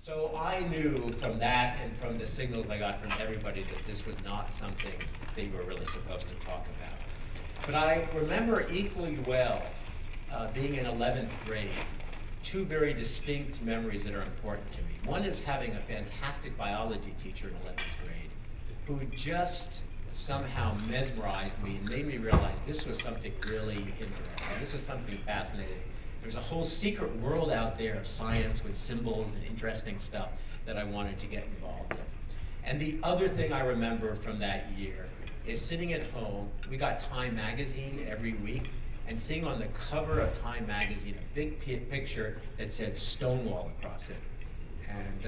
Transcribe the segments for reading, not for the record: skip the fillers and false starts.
So I knew from that and from the signals I got from everybody that this was not something they were really supposed to talk about. But I remember equally well being in 11th grade, two very distinct memories that are important to me. One is having a fantastic biology teacher in 11th grade who just somehow mesmerized me and made me realize this was something really interesting. This was something fascinating. There's a whole secret world out there of science with symbols and interesting stuff that I wanted to get involved in. And the other thing I remember from that year is sitting at home. We got Time magazine every week, and seeing on the cover of Time magazine a big picture that said Stonewall across it. And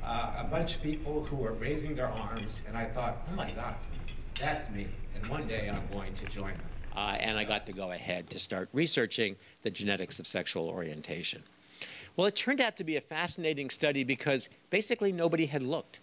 a bunch of people who were raising their arms, and I thought, oh my God, that's me. And one day I'm going to join them. And I got to go ahead to start researching the genetics of sexual orientation. Well, it turned out to be a fascinating study because basically nobody had looked.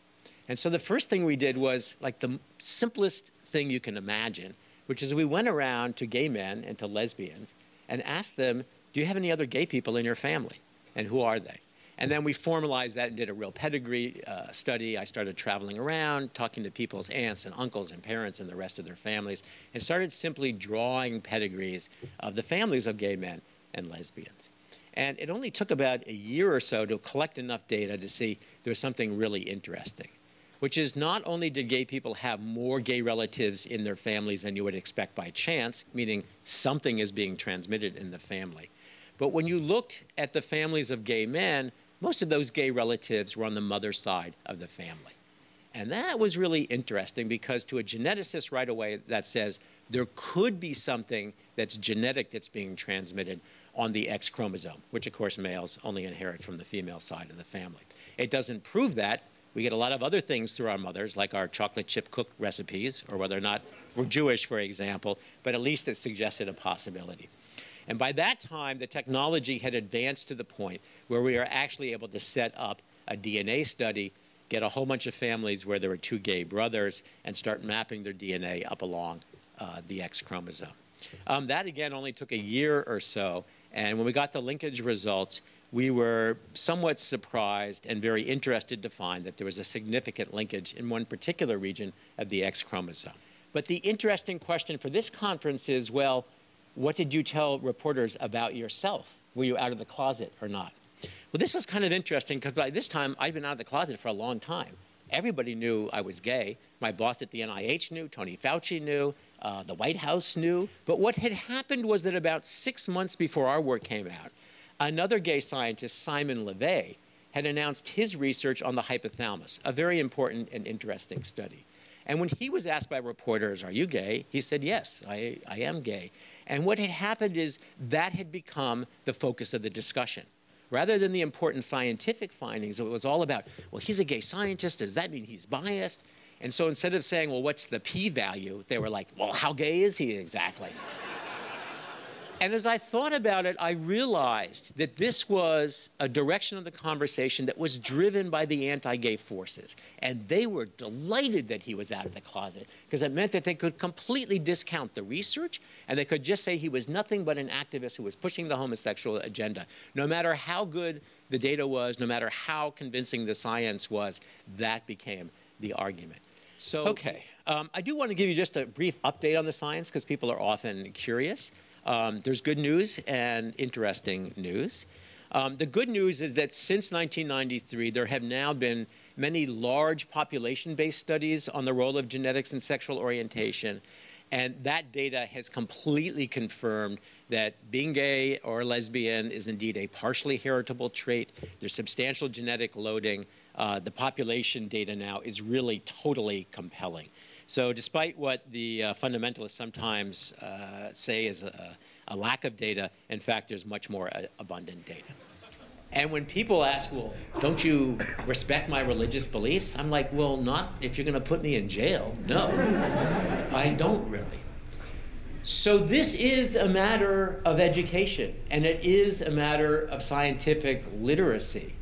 And so the first thing we did was like the simplest thing you can imagine, which is we went around to gay men and to lesbians and asked them, do you have any other gay people in your family? And who are they? And then we formalized that and did a real pedigree study. I started traveling around, talking to people's aunts and uncles and parents and the rest of their families, and started simply drawing pedigrees of the families of gay men and lesbians. And it only took about a year or so to collect enough data to see there was something really interesting, which is not only did gay people have more gay relatives in their families than you would expect by chance, meaning something is being transmitted in the family, but when you looked at the families of gay men, most of those gay relatives were on the mother's side of the family. And that was really interesting because to a geneticist right away that says there could be something that's genetic that's being transmitted on the X chromosome, which of course males only inherit from the female side of the family. It doesn't prove that. We get a lot of other things through our mothers, like our chocolate chip cook recipes, or whether or not we're Jewish, for example, but at least it suggested a possibility. And by that time, the technology had advanced to the point where we are actually able to set up a DNA study, get a whole bunch of families where there were two gay brothers, and start mapping their DNA up along the X chromosome. That, again, only took a year or so. And when we got the linkage results, we were somewhat surprised and very interested to find that there was a significant linkage in one particular region of the X chromosome. But the interesting question for this conference is, well, what did you tell reporters about yourself? Were you out of the closet or not? Well, this was kind of interesting because by this time, I'd been out of the closet for a long time. Everybody knew I was gay. My boss at the NIH knew, Tony Fauci knew, the White House knew. But what had happened was that about 6 months before our work came out, another gay scientist, Simon LeVay, had announced his research on the hypothalamus, a very important and interesting study. And when he was asked by reporters, are you gay? He said, yes, I am gay. And what had happened is that had become the focus of the discussion. Rather than the important scientific findings, it was all about, well, he's a gay scientist. Does that mean he's biased? And so instead of saying, well, what's the p-value? They were like, well, how gay is he exactly? And as I thought about it, I realized that this was a direction of the conversation that was driven by the anti-gay forces. And they were delighted that he was out of the closet because it meant that they could completely discount the research and they could just say he was nothing but an activist who was pushing the homosexual agenda. No matter how good the data was, no matter how convincing the science was, that became the argument. So, okay, I do want to give you just a brief update on the science because people are often curious. There's good news and interesting news. The good news is that since 1993, there have now been many large population-based studies on the role of genetics in sexual orientation, and that data has completely confirmed that being gay or lesbian is indeed a partially heritable trait. There's substantial genetic loading. The population data now is really totally compelling. So despite what the fundamentalists sometimes say is a lack of data, in fact, there's much more abundant data. And when people ask, well, don't you respect my religious beliefs? I'm like, well, not if you're going to put me in jail. No, I don't really. So this is a matter of education, and it is a matter of scientific literacy,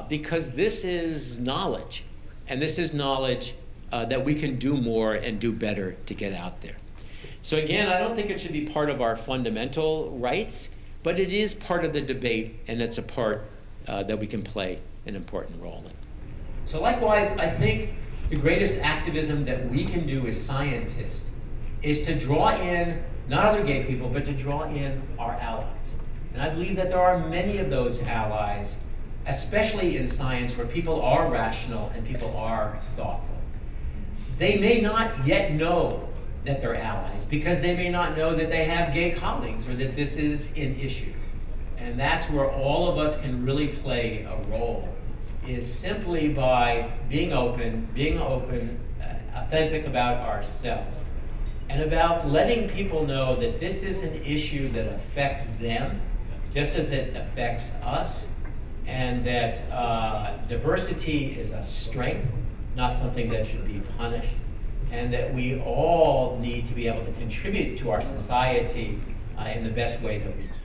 because this is knowledge, and this is knowledge that we can do more and do better to get out there. So again, I don't think it should be part of our fundamental rights, But it is part of the debate, and it's a part that we can play an important role in. So likewise, I think the greatest activism that we can do as scientists is to draw in not other gay people, but to draw in our allies. And I believe that there are many of those allies, especially in science, where people are rational and people are thoughtful. They may not yet know that they're allies because they may not know that they have gay colleagues or that this is an issue. And that's where all of us can really play a role, is simply by being open, authentic about ourselves, and about letting people know that this is an issue that affects them just as it affects us, and that diversity is a strength, not something that should be punished, and that we all need to be able to contribute to our society in the best way that we can.